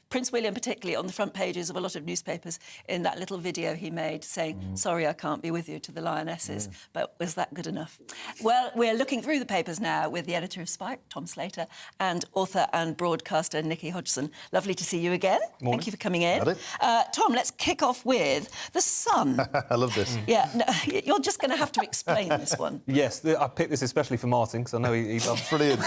Prince William particularly on the front pages of a lot of newspapers in that little video he made saying, sorry, I can't be with you to the Lionesses. But was that good enough? Well, we're looking through the papers now with the editor of Spike, Tom Slater, and author and broadcaster Nicky Hodgson. Lovely to see you again. Morning. Thank you for coming in. Tom, let's kick off with The Sun. I love this. Yeah, no, you're just going to have to explain this one. Yes, I picked this especially for Martin, because I know he loves... Brilliant.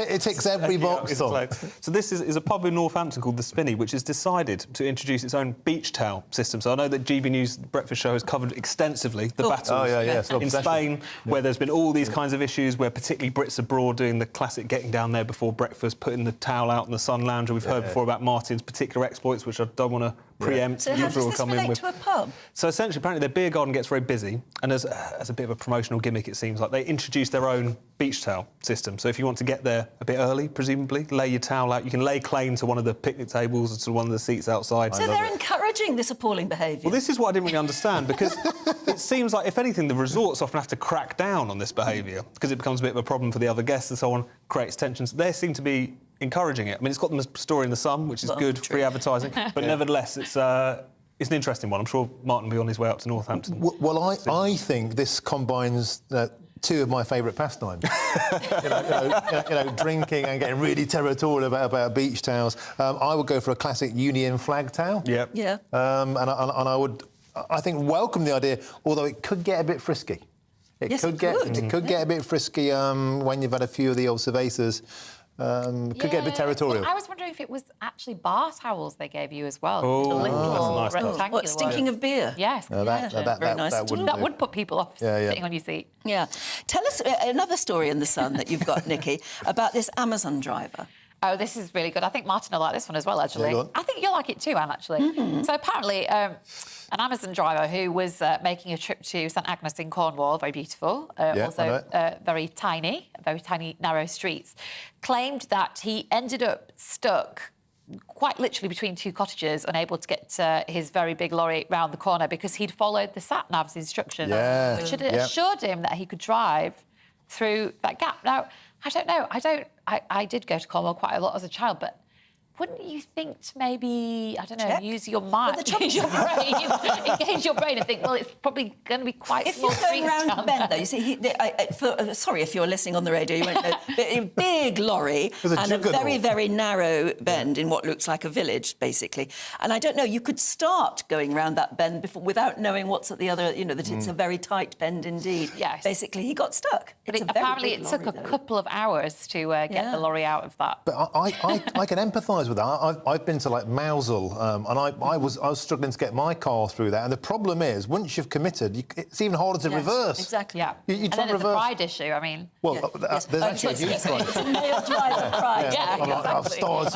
It ticks every box, Tom. So this is a pub in Northampton called The Spinney, which has decided to introduce its own beach towel system. So I know that GBNEWS Breakfast Show has covered extensively the battles in Spain, where there's been all these kinds of issues where particularly Brits abroad doing the classic getting down there before breakfast, putting the towel out in the sun lounger. We've heard before about Martin's particular exploits, which I don't want to preempt. So how does this relate to a pub? So essentially, apparently, their beer garden gets very busy, and as a bit of a promotional gimmick, it seems like they introduced their own beach towel system. So if you want to get there a bit early, presumably, lay your towel out. You can lay claim to one of the picnic tables or to one of the seats outside. So they're encouraging this appalling behaviour. Well, this is what I didn't really understand, because it seems like, if anything, the resorts often have to crack down on this behaviour because it becomes a bit of a problem for the other guests and so on, creates tensions. They seem to be encouraging it. I mean, it's got them a story in The Sun, which is good, free advertising, but nevertheless, it's an interesting one. I'm sure Martin will be on his way up to Northampton. Well, I think this combines two of my favourite pastimes. Drinking and getting really territorial about beach towels. I would go for a classic Union flag towel. Yep. Yeah. And I would, I think, welcome the idea, although it could get a bit frisky. It could get a bit frisky when you've had a few of the old cervezas. Could get a bit territorial. Well, I was wondering if it was actually bar towels they gave you as well. Oh, the little that's a nice rectangular What, stinking of beer? Yes. That would put people off sitting on your seat. Yeah. Tell us another story in The Sun that you've got, Nicky, about this Amazon driver. Oh, this is really good. I think Martin will like this one as well, actually. Yeah, I think you'll like it too, Anne, actually. So apparently, an Amazon driver who was making a trip to St Agnes in Cornwall, very beautiful, also very tiny, narrow streets, claimed that he ended up stuck quite literally between two cottages, unable to get his very big lorry round the corner because he'd followed the sat-nav's instructions, which had assured him that he could drive through that gap. Now, I don't know. I did go to Cornwall quite a lot as a child, but wouldn't you think to maybe, I don't know, use your mind, engage your brain and think, well, it's probably going to be quite small streets. If you're going round the bend, though, you see, sorry if you're listening on the radio, you won't know, but a big lorry and a very, very narrow bend in what looks like a village, basically. And I don't know, you could start going round that bend without knowing what's at the other, that it's a very tight bend indeed. Yes. Basically, he got stuck. But apparently it took a couple of hours to get the lorry out of that. But I can empathise with that. I've been to, like, Mousehole, and I was struggling to get my car through that. And the problem is, once you've committed, it's even harder to reverse. Exactly. Yeah. You try and then it's a pride issue, I mean... Well, there's actually a huge pride. It's a male driver pride. I've started,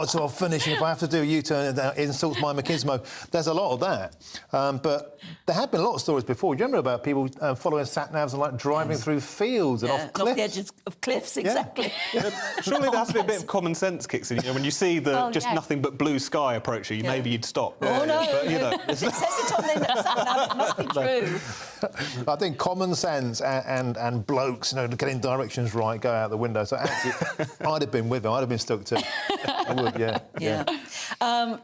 so I'll finish. If I have to do a U-turn, it insults my machismo. There's a lot of that. But there have been a lot of stories before. Do you remember about people following sat-navs and, like, driving through fields and off cliffs? Off the edges of cliffs, exactly. Surely there has to be a bit of common sense kicks in. When you see nothing but blue sky approaching you, maybe you'd stop. Oh, no. But, it says it on the sat-nav. It must be true. I think common sense and blokes, getting directions right, go out the window. So actually, I'd have been with them. I'd have been stuck too. I would, yeah.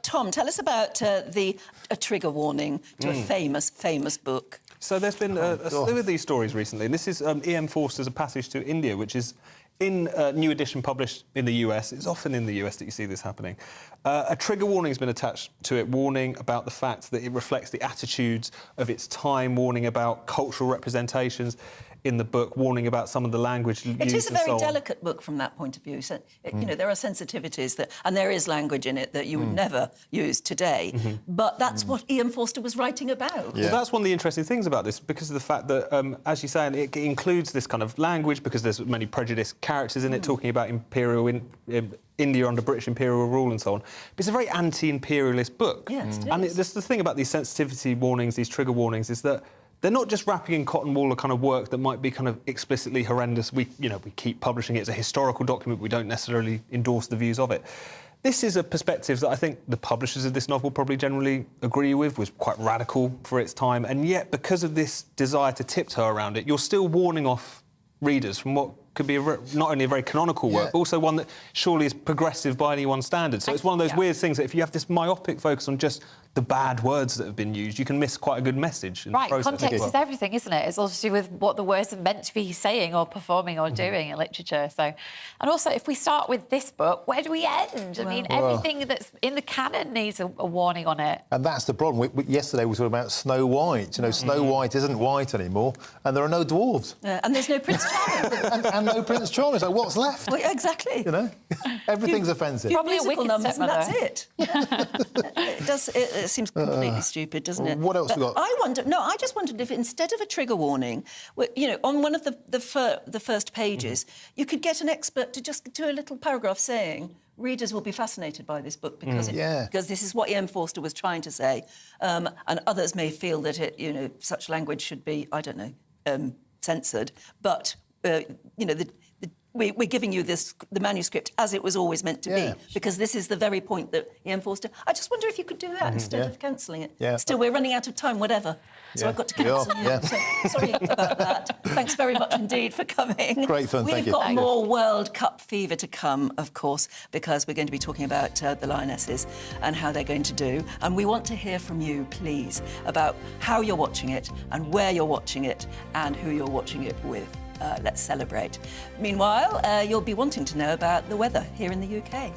Tom, tell us about a trigger warning to a famous book. So there's been a slew of these stories recently, and this is E.M. Forster's A Passage to India, which is in a new edition published in the US. It's often in the US that you see this happening. A trigger warning has been attached to it, warning about the fact that it reflects the attitudes of its time, warning about cultural representations in the book, warning about some of the language used. It is a very delicate book from that point of view. So, there are sensitivities and there is language in it that you would never use today. But that's what E.M. Forster was writing about. Yeah. Well, that's one of the interesting things about this, because of the fact that, as you say, it includes this kind of language because there's many prejudiced characters in it, talking about India under British imperial rule and so on. But it's a very anti-imperialist book. Yes, it and is. the thing about these sensitivity warnings, these trigger warnings, is that they're not just wrapping in cotton wool a kind of work that might be kind of explicitly horrendous. We keep publishing it as a historical document. We don't necessarily endorse the views of it. This is a perspective that I think the publishers of this novel probably generally agree with, was quite radical for its time. And yet, because of this desire to tiptoe around it, you're still warning off readers from what could be not only a very canonical work, but also one that surely is progressive by anyone's standards. So it's one of those weird things that if you have this myopic focus on just the bad words that have been used, you can miss quite a good message in the process. Context is everything, isn't it? It's all to do with what the words are meant to be saying or performing or doing in literature. So, and also, if we start with this book, where do we end? I mean, everything that's in the canon needs a warning on it. And that's the problem. Yesterday we were talking about Snow White. You know, Snow White isn't white anymore, and there are no dwarves. And there's no Prince Charming. and no Prince Charming. So what's left? Well, exactly. You know, everything's offensive. Probably a Musical wicked numbers, and that's stepmother. it. It seems completely stupid, doesn't it? What else we got? I just wondered if instead of a trigger warning, you know, on one of the first pages, you could get an expert to just do a little paragraph saying readers will be fascinated by this book because because this is what E.M. Forster was trying to say, and others may feel that such language should be, I don't know, censored, but you know, we're giving you the manuscript as it was always meant to be, because this is the very point that E.M. Forster... I just wonder if you could do that instead of cancelling it. Yeah. Still, we're running out of time, whatever. So I've got to cancel you. So, sorry about that. Thanks very much indeed for coming. Great fun, thank you. We've got more World Cup fever to come, of course, because we're going to be talking about the Lionesses and how they're going to do. And we want to hear from you, please, about how you're watching it and where you're watching it and who you're watching it with. Let's celebrate. Meanwhile, you'll be wanting to know about the weather here in the UK.